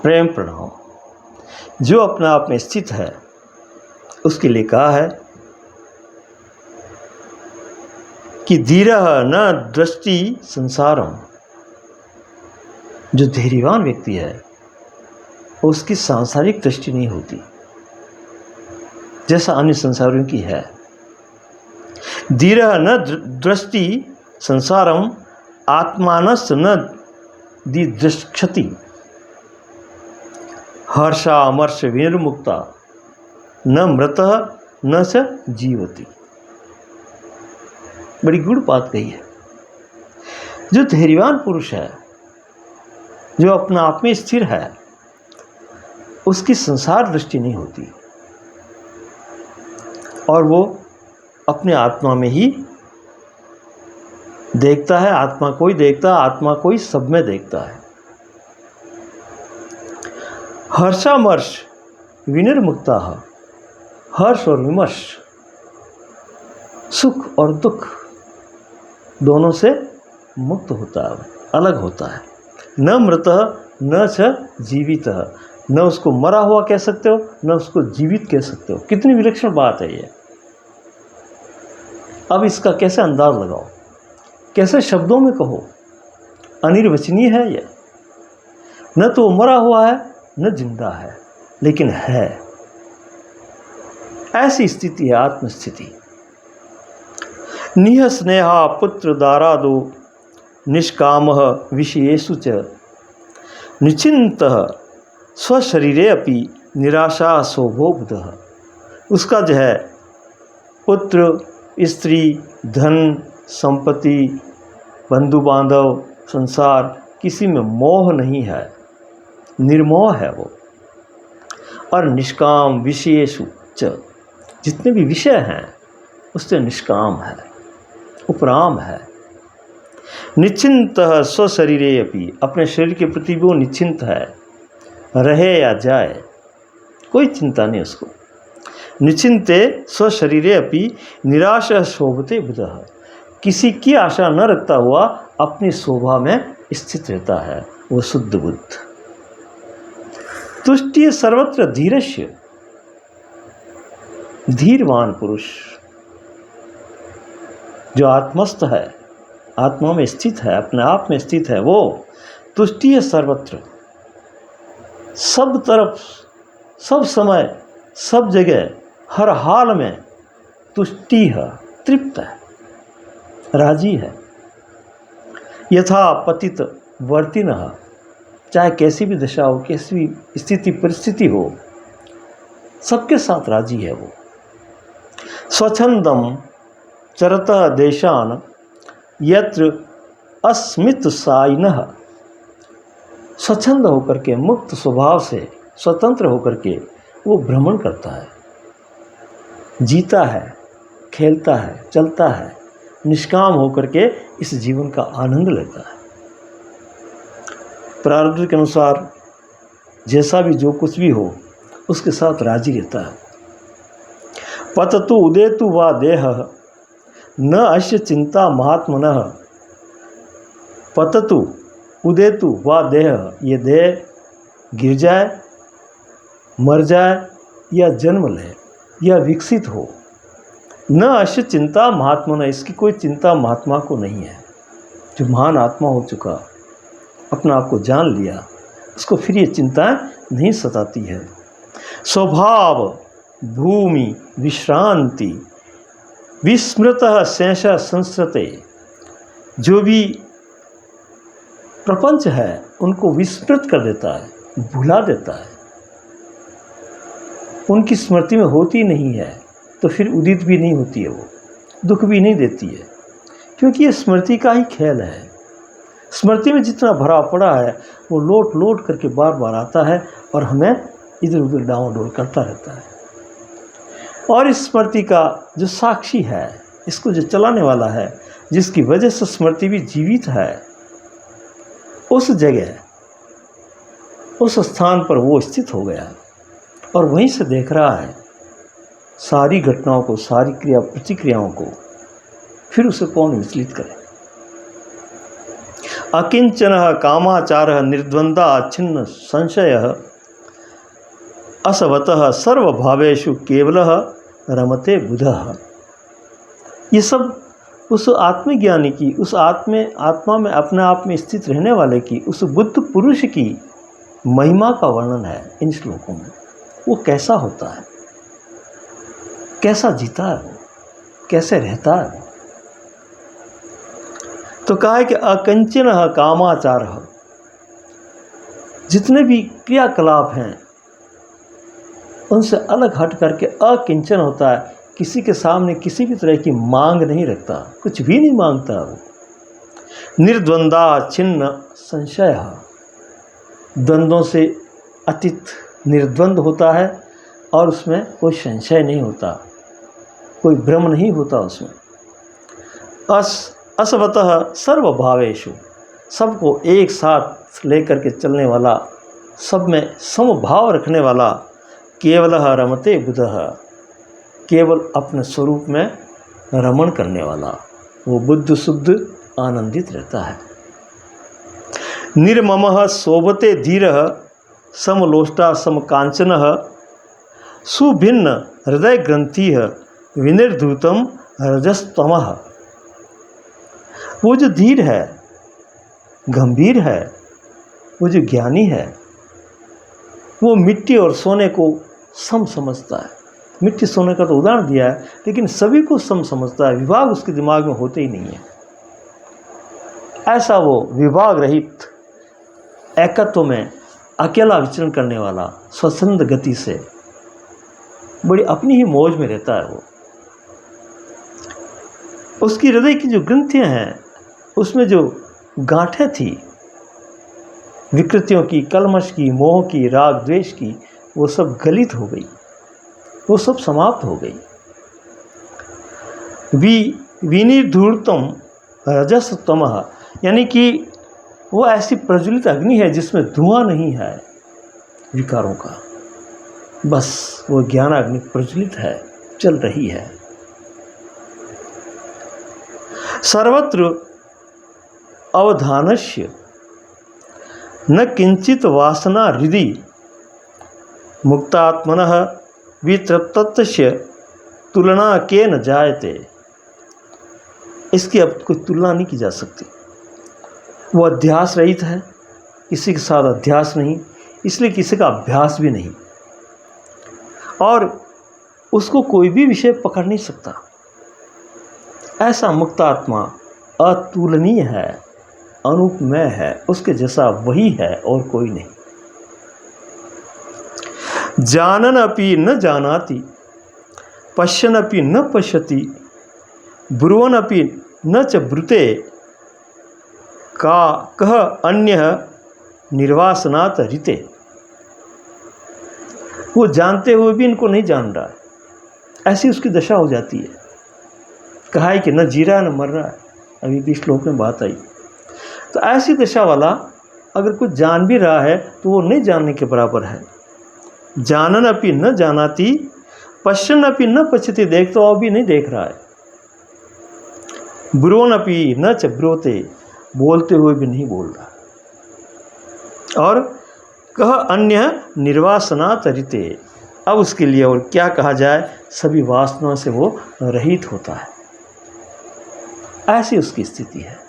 प्रेम प्रणाम। जो अपने आप में स्थित है उसके लिए कहा है कि धीरः न दृष्टि संसारम। जो धैर्यवान व्यक्ति है उसकी सांसारिक दृष्टि नहीं होती जैसा अन्य संसारियों की है। धीरः न दृष्टि संसारम आत्मानस न दिदृक्षति। हर्षा अमर्ष विनिर्मुक्ता न मृतः न च जीवति। बड़ी गुड़ बात कही है। जो धैर्यवान पुरुष है, जो अपने आप में स्थिर है, उसकी संसार दृष्टि नहीं होती और वो अपने आत्मा में ही देखता है। आत्मा को ही देखता है, आत्मा को ही सब में देखता है। हर्षामर्ष विनिर्मुक्ता। हर्ष और विमर्श, सुख और दुख दोनों से मुक्त होता है, अलग होता है। न मृतः न च जीवितः। न उसको मरा हुआ कह सकते हो, न उसको जीवित कह सकते हो। कितनी विलक्षण बात है ये। अब इसका कैसे अंदाज लगाओ, कैसे शब्दों में कहो। अनिर्वचनीय है ये। न तो मरा हुआ है न जिंदा है, लेकिन है। ऐसी स्थिति है आत्मस्थिति। निह स्नेहा पुत्र दारादो निष्कामः विषयेषु च निचिंतः स्वशरीरे अपि निराशा स्वभोगतः। उसका जो है पुत्र, स्त्री, धन, संपत्ति, बंधु बांधव, संसार, किसी में मोह नहीं है, निर्मोह है वो। और निष्काम विषयेषु च, जितने भी विषय हैं उससे निष्काम है, उपराम है। निश्चिंतः स्वशरीरे अपि, अपने शरीर के प्रति भी वो निश्चिंत है, रहे या जाए कोई चिंता नहीं उसको। निश्चिंते स्वशरीरे अपि निराशा शोभते बुधः। किसी की आशा न रखता हुआ अपनी शोभा में स्थित रहता है वो शुद्ध बुद्ध। तुष्टि सर्वत्र धीरस्य। धीरवान पुरुष जो आत्मस्थ है, आत्मा में स्थित है, अपने आप में स्थित है, वो तुष्टि सर्वत्र, सब तरफ, सब समय, सब जगह, हर हाल में तुष्टि है, तृप्त है, राजी है। यथा पतित वर्तिनः, चाहे कैसी भी दशा हो, कैसी भी स्थिति परिस्थिति हो, सबके साथ राजी है वो। स्वच्छंदम चरतः देशान यत्र अस्मित साइनः। स्वच्छंद होकर के, मुक्त स्वभाव से, स्वतंत्र होकर के वो भ्रमण करता है, जीता है, खेलता है, चलता है, निष्काम होकर के इस जीवन का आनंद लेता है। प्रारब्ध के अनुसार जैसा भी जो कुछ भी हो उसके साथ राजी रहता है। पततु उदेतु वा देह न अश्य चिंता महात्मनः। पततु उदेतु वा देह, ये देह गिर जाए, मर जाए या जन्म ले या विकसित हो, न अश्य चिंता महात्मनः, इसकी कोई चिंता महात्मा को नहीं है। जो महान आत्मा हो चुका, अपना आप को जान लिया, उसको फिर ये चिंताएं नहीं सताती है। स्वभाव भूमि विश्रांति विस्मृतः शेष संस्रते। जो भी प्रपंच है उनको विस्मृत कर देता है, भुला देता है, उनकी स्मृति में होती नहीं है, तो फिर उदित भी नहीं होती है, वो दुख भी नहीं देती है, क्योंकि ये स्मृति का ही खेल है। स्मृति में जितना भरा पड़ा है वो लौट लौट करके बार बार आता है और हमें इधर उधर डांवाडोल करता रहता है। और इस स्मृति का जो साक्षी है, इसको जो चलाने वाला है, जिसकी वजह से स्मृति भी जीवित है, उस जगह, उस स्थान पर वो स्थित हो गया और वहीं से देख रहा है सारी घटनाओं को, सारी क्रिया प्रतिक्रियाओं को। फिर उसे कौन विचलित करे। अकिंचनः कामाचारः निर्द्वन्द्वः छिन्न संशयः असवतः सर्वभावेषु केवलः रमते बुधः। ये सब उस आत्मज्ञानी की, उस आत्मा में अपने आप में स्थित रहने वाले की, उस बुद्ध पुरुष की महिमा का वर्णन है इन श्लोकों में। वो कैसा होता है, कैसा जीता है वो, कैसे रहता है वो। तो कहा है कि अकंचनः कामाचारः, जितने भी क्रियाकलाप हैं उनसे अलग हट करके अकिंचन होता है, किसी के सामने किसी भी तरह की मांग नहीं रखता, कुछ भी नहीं मांगता वो। निर्द्वंद्वा छिन्न संशय, द्वंद्वों से अतीत निर्द्वंद होता है और उसमें कोई संशय नहीं होता, कोई भ्रम नहीं होता उसमें। असवतः सर्वभावेषु, सबको एक साथ लेकर के चलने वाला, सब में समभाव रखने वाला। केवलः रमते बुधः, केवल अपने स्वरूप में रमण करने वाला वो बुद्ध शुद्ध आनंदित रहता है। निर्ममः शोभते धीरः समलोष्टा समकांचनः सुभिन्न हृदय ग्रंथिः विनिर्धूतम रजस्तमः। वो जो धीर है, गंभीर है, वो जो ज्ञानी है, वो मिट्टी और सोने को सम समझता है। मिट्टी सोने का तो उदाहरण दिया है, लेकिन सभी को सम समझता है, विभाग उसके दिमाग में होते ही नहीं है। ऐसा वो विभाग रहित एकत्व में अकेला विचरण करने वाला, स्वच्छंद गति से बड़ी अपनी ही मौज में रहता है वो। उसकी हृदय की जो ग्रंथियां हैं, उसमें जो गांठें थी विकृतियों की, कलमश की, मोह की, राग द्वेष की, वो सब गलित हो गई, वो सब समाप्त हो गई। विनिर्धूतम रजस्तमः, यानी कि वो ऐसी प्रज्वलित अग्नि है जिसमें धुआं नहीं है विकारों का, बस वो ज्ञान अग्नि प्रज्वलित है, चल रही है। सर्वत्र अवधानस्य न किंचित वासना हृदि मुक्तात्मनः वितृप्तस्य तुलना के न जायते। इसकी अब कोई तुलना नहीं की जा सकती। वो अध्यास रहित है, किसी के साथ अध्यास नहीं, इसलिए किसी का अभ्यास भी नहीं, और उसको कोई भी विषय पकड़ नहीं सकता। ऐसा मुक्त आत्मा अतुलनीय है, अनुपमेय है, उसके जैसा वही है और कोई नहीं। जानन अपि न जानाति, पश्यन अपि न पश्यति, ब्रुवन अपि न च ब्रुते, का कह अन्यः निर्वासनात् ऋते। वो जानते हुए भी इनको नहीं जान रहा है, ऐसी उसकी दशा हो जाती है। कहा है कि न जी रहा है न मर रहा है, अभी भी श्लोक में बात आई। तो ऐसी दशा वाला अगर कुछ जान भी रहा है तो वो नहीं जानने के बराबर है। जानन अपि न जानाति, पश्यन अपि न पश्यति, देख तो अभी नहीं देख रहा है। ब्रुवन अपि न च ब्रुवते, बोलते हुए भी नहीं बोल रहा। और कह अन्य निर्वासनात् ऋते, अब उसके लिए और क्या कहा जाए, सभी वासनाओं से वो रहित होता है। ऐसी उसकी स्थिति है।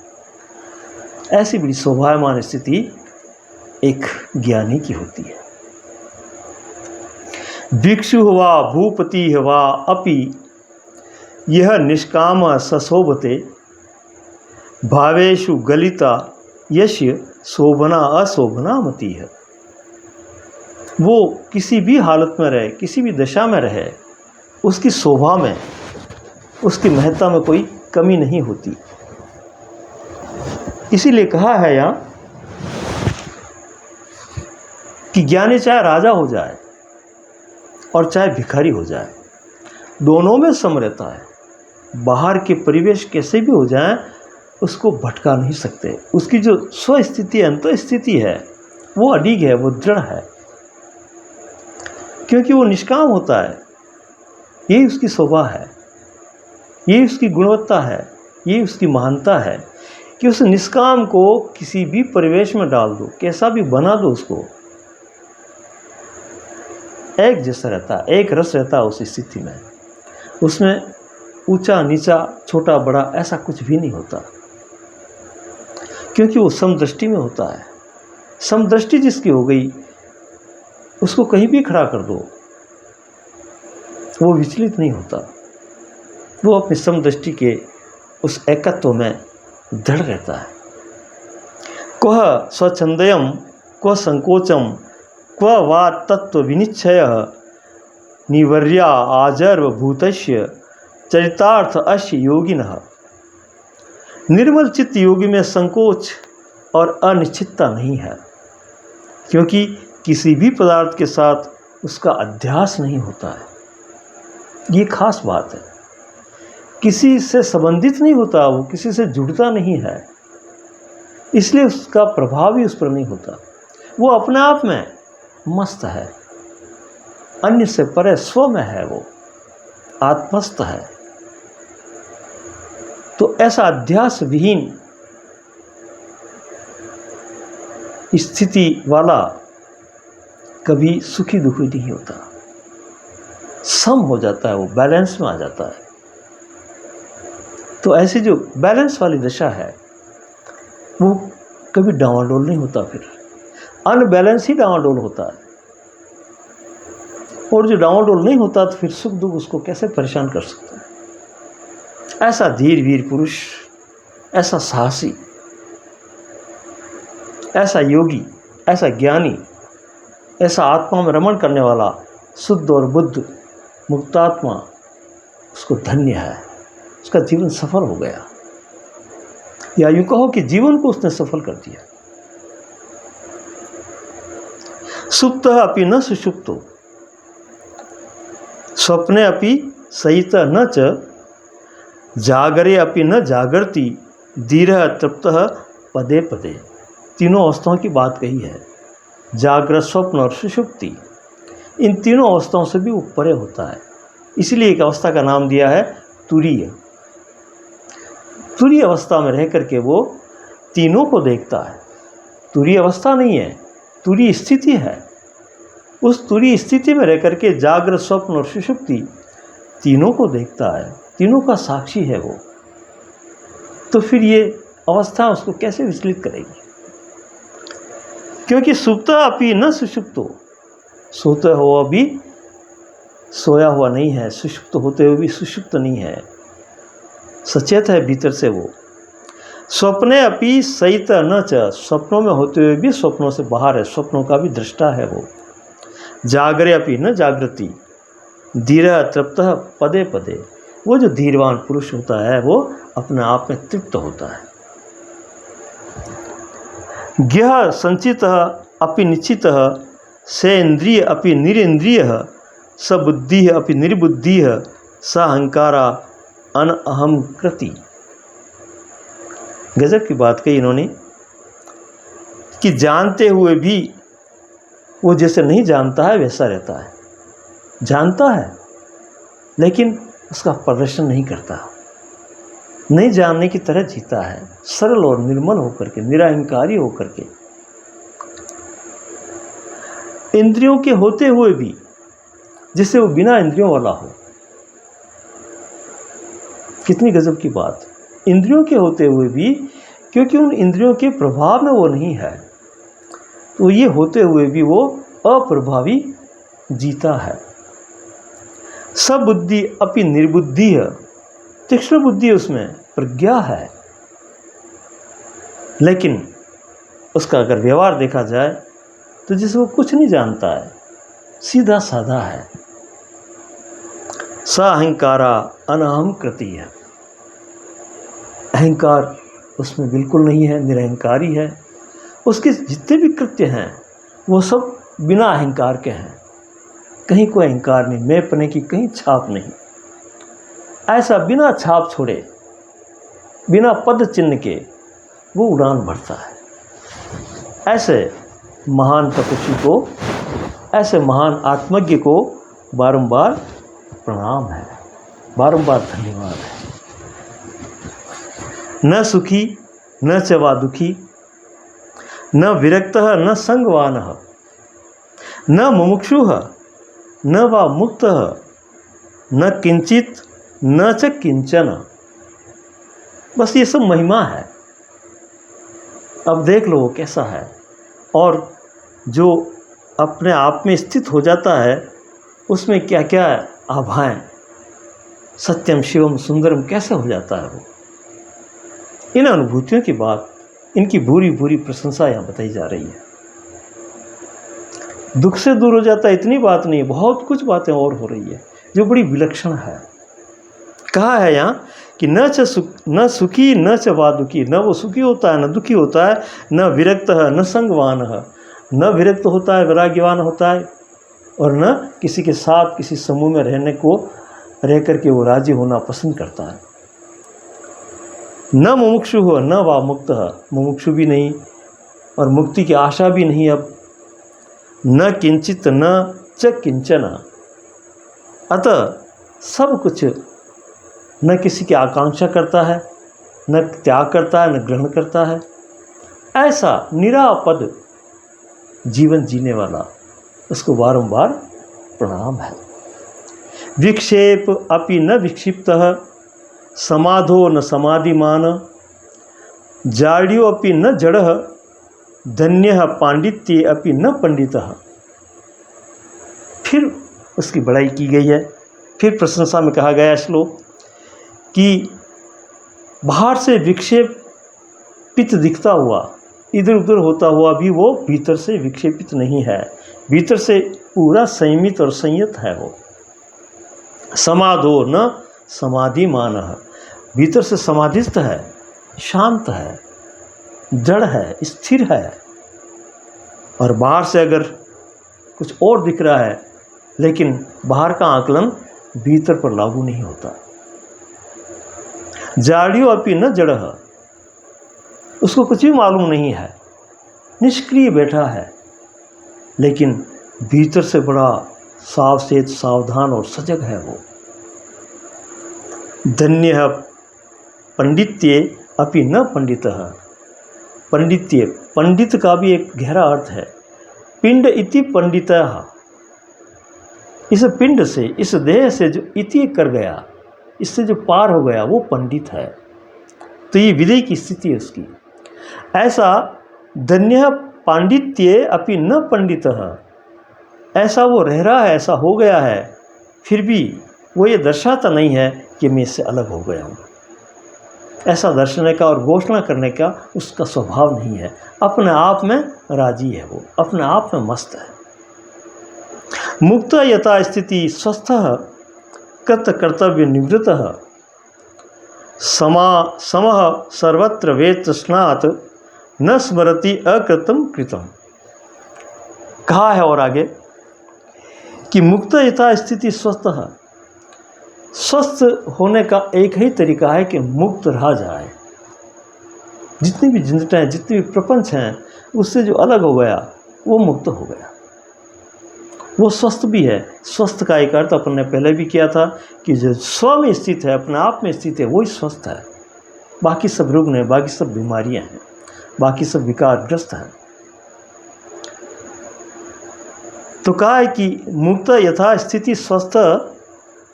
ऐसी बड़ी शोभायमान स्थिति एक ज्ञानी की होती है। भिक्षु वा भूपति वा अपि यह निष्काम सशोभते, भावेषु गलिता यस्य शोभना अशोभना मति है। वो किसी भी हालत में रहे, किसी भी दशा में रहे, उसकी शोभा में, उसकी महत्ता में कोई कमी नहीं होती। इसीलिए कहा है यहाँ कि ज्ञानी चाहे राजा हो जाए और चाहे भिखारी हो जाए, दोनों में सम रहता है। बाहर के परिवेश कैसे भी हो जाए, उसको भटका नहीं सकते। उसकी जो स्वस्थिति है, अंतर स्थिति है, वो अडिग है, वो दृढ़ है, क्योंकि वो निष्काम होता है। यही उसकी शोभा है, यही उसकी गुणवत्ता है, यही उसकी महानता है कि उस निष्काम को किसी भी परिवेश में डाल दो, कैसा भी बना दो, उसको एक जैसा रहता है, एक रस रहता है उस स्थिति में। उसमें ऊंचा नीचा छोटा बड़ा ऐसा कुछ भी नहीं होता, क्योंकि वो समदृष्टि में होता है। समदृष्टि जिसकी हो गई उसको कहीं भी खड़ा कर दो, वो विचलित नहीं होता, वो अपनी समदृष्टि के उस एकत्व में दृढ़ रहता है। क्व स्वच्छंदयम क्व संकोचम क्व वा तत्व विनिश्चय निवर्या आजर्वभूतस्य चरितार्थ अश्य योगिनः। निर्मल चित्त योगी में संकोच और अनिश्चितता नहीं है, क्योंकि किसी भी पदार्थ के साथ उसका अध्यास नहीं होता है। ये खास बात है, किसी से संबंधित नहीं होता, वो किसी से जुड़ता नहीं है, इसलिए उसका प्रभाव ही उस पर नहीं होता। वो अपने आप में मस्त है, अन्य से परे स्व में है, वो आत्मस्थ है। तो ऐसा अध्यास विहीन स्थिति वाला कभी सुखी दुखी नहीं होता, सम हो जाता है, वो बैलेंस में आ जाता है। तो ऐसी जो बैलेंस वाली दशा है वो कभी डावाडोल नहीं होता, फिर अनबैलेंस ही डावाडोल होता है। और जो डावाडोल नहीं होता तो फिर सुख दुख उसको कैसे परेशान कर सकता है। ऐसा धीर वीर पुरुष, ऐसा साहसी, ऐसा योगी, ऐसा ज्ञानी, ऐसा आत्मा में रमण करने वाला शुद्ध और बुद्ध मुक्तात्मा, उसको धन्य है, उसका जीवन सफल हो गया, या यूँ कहो कि जीवन को उसने सफल कर दिया। सुप्त अपि न सुषुप्तो स्वप्ने अपि सहित न च जागरे अपि न जागरति धीरः तृप्तः पदे पदे। तीनों अवस्थाओं की बात कही है, जागृत, स्वप्न और सुषुप्ति। इन तीनों अवस्थाओं से भी वो परे होता है, इसलिए एक अवस्था का नाम दिया है तुरीय। तुरीय अवस्था में रह करके वो तीनों को देखता है। तुरीय अवस्था नहीं है, तुरीय स्थिति है। उस तुरीय स्थिति में रह करके जागृत, स्वप्न और सुषुप्ति तीनों को देखता है, तीनों का साक्षी है वो। तो फिर ये अवस्था उसको कैसे विचलित करेगी? क्योंकि सुप्ता अपि न सुषुप्तो, सोते हुआ भी सोया हुआ नहीं है, सुषुप्त होते हुए भी सुषुप्त नहीं है, सचेत है भीतर से वो। स्वप्ने अपि सहित न च, स्वप्नों में होते हुए भी स्वप्नों से बाहर है, स्वप्नों का भी दृष्टा है वो। जागरे अपि न जागृति धीरः तृप्तः पदे पदे, वो जो धीरवान पुरुष होता है वो अपने आप में तृप्त होता है। ज्ञः संचितः अपि निश्चितः सेन्द्रिय अपि निरेन्द्रियः सबुद्धिः अपि निर्बुद्धिः स अहंकारा अनअहम कृति। गजब की बात कही इन्होंने कि जानते हुए भी वो जैसे नहीं जानता है वैसा रहता है, जानता है लेकिन उसका प्रदर्शन नहीं करता, नहीं जानने की तरह जीता है, सरल और निर्मल होकर के, निरहंकारी होकर के। इंद्रियों के होते हुए भी जिससे वो बिना इंद्रियों वाला हो। कितनी गजब की बात, इंद्रियों के होते हुए भी, क्योंकि उन इंद्रियों के प्रभाव में वो नहीं है, तो ये होते हुए भी वो अप्रभावी जीता है। सबुद्धि अपि निर्बुद्धि है, तीक्ष्ण बुद्धि उसमें, प्रज्ञा है, लेकिन उसका अगर व्यवहार देखा जाए तो जिसे वो कुछ नहीं जानता है, सीधा साधा है। स अहंकारा अनाहम कृति है, अहंकार उसमें बिल्कुल नहीं है, निरहंकारी है। उसके जितने भी कृत्य हैं वो सब बिना अहंकार के हैं, कहीं कोई अहंकार नहीं, मैंपने की कहीं छाप नहीं। ऐसा बिना छाप छोड़े, बिना पद चिन्ह के वो उड़ान भरता है। ऐसे महान तपस्वी को, ऐसे महान आत्मज्ञ को बारंबार प्रणाम है, बारंबार धन्यवाद है। न सुखी न च वा दुखी, न विरक्तः न संगवानः, न मुमुक्षुः न वा मुक्तः, न किंचित न च किंचन। बस ये सब महिमा है। अब देख लो वो कैसा है। और जो अपने आप में स्थित हो जाता है उसमें क्या क्या आभाएं, सत्यम शिवम सुंदरम कैसे हो जाता है वो। इन अनुभूतियों की बात, इनकी भूरी भूरी प्रशंसा यहाँ बताई जा रही है। दुख से दूर हो जाता है इतनी बात नहीं, बहुत कुछ बातें और हो रही है जो बड़ी विलक्षण है। कहा है यहाँ कि न सुखी न च वा दुखी, न वो सुखी होता है न दुखी होता है, न विरक्त है न संगवान है, न विरक्त होता है वैराग्यवान होता है, और न किसी के साथ किसी समूह में रह करके वो राजी होना पसंद करता है। न मुमुक्षु हो न वा मुक्त है, मुमुक्षु भी नहीं और मुक्ति की आशा भी नहीं। अब न किंचित न च किंचन, अतः सब कुछ न किसी की आकांक्षा करता है, न त्याग करता है, न ग्रहण करता है। ऐसा निरापद जीवन जीने वाला, उसको बारंबार प्रणाम है। विक्षेप अपि न विक्षिप्तः, समाधो न समाधिमान, जाड्यो अपि न जड़ः, धन्यः पांडित्ये अपि न पंडितः। फिर उसकी बड़ाई की गई है। फिर प्रशंसा में कहा गया श्लोक कि बाहर से विक्षेपित दिखता हुआ, इधर उधर होता हुआ भी वो भीतर से विक्षेपित नहीं है, भीतर से पूरा संयमित और संयत है वो। समाधो न समाधिमान, भीतर से समाधिस्थ है, शांत है, जड़ है, स्थिर है। और बाहर से अगर कुछ और दिख रहा है लेकिन बाहर का आकलन भीतर पर लागू नहीं होता। जाड्यो अपि न जड़ः, उसको कुछ भी मालूम नहीं है, निष्क्रिय बैठा है, लेकिन भीतर से बड़ा सावचेत, सावधान और सजग है वो। धन्यः पंडित्ये अपि न पंडितः, पंडित्य, पंडित का भी एक गहरा अर्थ है। पिंड इति पंडितः, इस पिंड से, इस देह से जो इति कर गया, इससे जो पार हो गया वो पंडित है। तो ये विदेह की स्थिति है उसकी। ऐसा धन्य पांडित्ये अपि न पंडितः, ऐसा वो रह रहा है, ऐसा हो गया है, फिर भी वो ये दर्शाता नहीं है कि मैं इससे अलग हो गया हूँ। ऐसा दर्शाने का और घोषणा करने का उसका स्वभाव नहीं है। अपने आप में राजी है वो, अपने आप में मस्त है। मुक्त यथा स्थिति स्वस्थः कृत कर्तव्य निवृत्तः, समः सर्वत्र वेद तस्मात् न स्मरति अकृतम कृतम। कहा है और आगे कि मुक्त यथा स्थिति स्वस्थः, स्वस्थ होने का एक ही तरीका है कि मुक्त रहा जाए। जितनी भी झंझटें हैं, जितने भी प्रपंच हैं, उससे जो अलग हो गया वो मुक्त हो गया, वो स्वस्थ भी है। स्वस्थ का एक अर्थ अपन ने पहले भी किया था कि जो स्व में स्थित है, अपने आप में स्थित है, वही स्वस्थ है। बाकी सब रुग्ण हैं, बाकी सब बीमारियां हैं, बाकी सब विकारग्रस्त हैं। तो कहा है कि मुक्त यथा स्थिति स्वस्थ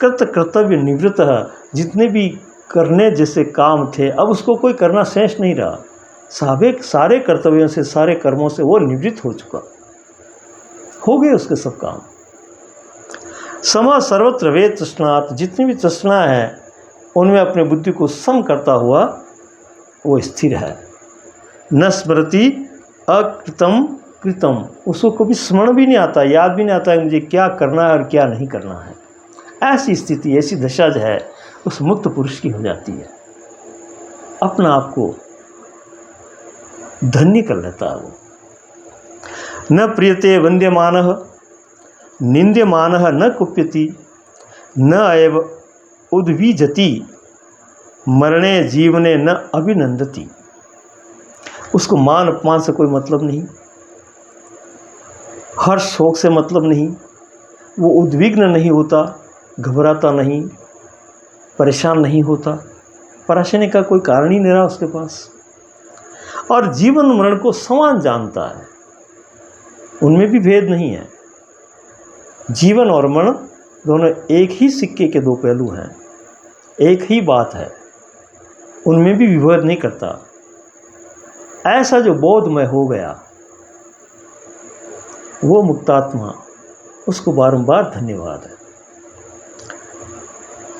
कृत कर्तव्य निवृत्त, जितने भी करने जैसे काम थे अब उसको कोई करना शेष नहीं रहा। सारे कर्तव्यों से, सारे कर्मों से वो निवृत्त हो चुका, हो गए उसके सब काम। समा सर्वत्र वेद तृष्णात्, जितनी भी तृष्णा है उनमें अपने बुद्धि को सम करता हुआ वो स्थिर है। न स्मृति अकृतम कृतम, उसको कभी स्मरण भी नहीं आता, याद भी नहीं आता है मुझे क्या करना है और क्या नहीं करना है। ऐसी स्थिति, ऐसी दशा जो है उस मुक्त पुरुष की हो जाती है। अपना आप को धन्य कर लेता है वो। न प्रियते वन्द्यमानः निन्द्यमानः न कुप्यति, न एव उद्विजति, मरणे जीवने न अभिनंदति। उसको मान अपमान से कोई मतलब नहीं, हर्ष शोक से मतलब नहीं, वो उद्विग्न नहीं होता, घबराता नहीं, परेशान नहीं होता, परेशानी का कोई कारण ही नहीं रहा उसके पास। और जीवन मरण को समान जानता है, उनमें भी भेद नहीं है। जीवन और मरण दोनों एक ही सिक्के के दो पहलू हैं, एक ही बात है, उनमें भी विभेद नहीं करता। ऐसा जो बोधमय हो गया वो मुक्तात्मा, उसको बारंबार धन्यवाद है।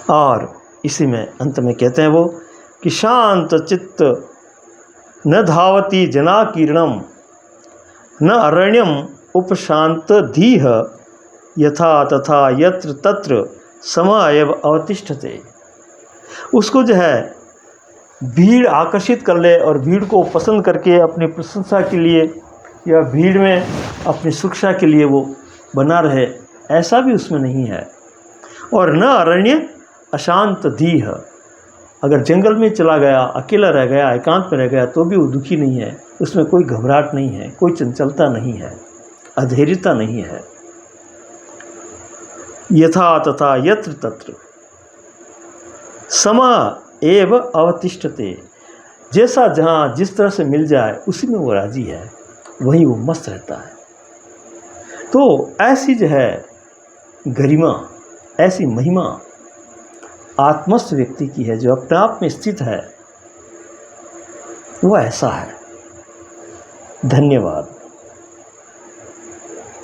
और इसी में अंत में कहते हैं वो कि शांत चित्त न धावती जनाकीर्णम न अरण्यम उपशांत धीह यथा तथा यत्र तत्र समायव अवतिष्ठते। उसको जो है भीड़ आकर्षित कर ले और भीड़ को पसंद करके अपनी प्रशंसा के लिए या भीड़ में अपनी सुरक्षा के लिए वो बना रहे, ऐसा भी उसमें नहीं है। और न अरण्य अशांत धीह, अगर जंगल में चला गया, अकेला रह गया, एकांत में रह गया तो भी वो दुखी नहीं है, उसमें कोई घबराहट नहीं है, कोई चंचलता नहीं है, अधैर्यता नहीं है। यथा तथा यत्र तत्र समा एव अवतिष्ठते, जैसा जहाँ जिस तरह से मिल जाए उसी में वो राजी है, वहीं वो मस्त रहता है। तो ऐसी जो है गरिमा, ऐसी महिमा आत्मस्थ व्यक्ति की है, जो अपने आप में स्थित है, वो ऐसा है। धन्यवाद।